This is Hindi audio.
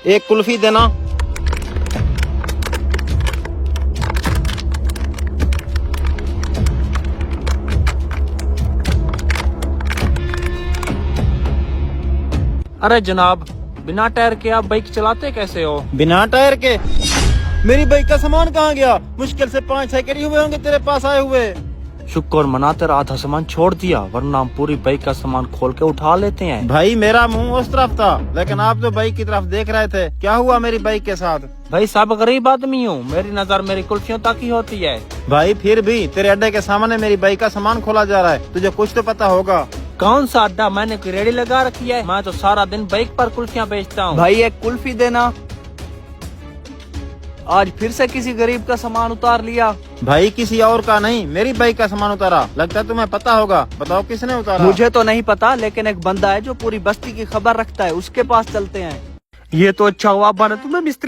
एक कुल्फी देना। अरे जनाब, बिना टायर के आप बाइक चलाते कैसे हो? बिना टायर के? मेरी बाइक का सामान कहाँ गया? मुश्किल से 5-6 कड़ी हुए होंगे तेरे पास आए हुए। शुक्र मनाते आधा सामान छोड़ दिया, वरना हम पूरी बाइक का सामान खोल के उठा लेते हैं। भाई मेरा मुंह उस तरफ था, लेकिन आप जो बाइक की तरफ देख रहे थे। क्या हुआ मेरी बाइक के साथ? भाई साहब गरीब आदमी हूँ, मेरी नजर मेरी कुल्फियों तक ही होती है। भाई फिर भी तेरे अड्डे के सामने मेरी बाइक का सामान खोला जा रहा है, तुझे कुछ तो पता होगा। कौन सा अड्डा? मैंने कोई रेडी लगा रखी है? मैं तो सारा दिन बाइक पर कुल्फियाँ बेचता हूँ। भाई एक कुल्फी देना। आज फिर से किसी गरीब का सामान उतार लिया। भाई किसी और का नहीं, मेरी बाइक का सामान उतारा। लगता है तुम्हें पता होगा, बताओ किसने उतारा? मुझे तो नहीं पता, लेकिन एक बंदा है जो पूरी बस्ती की खबर रखता है, उसके पास चलते हैं। ये तो अच्छा हुआ बना तुम्हें मिस्त्री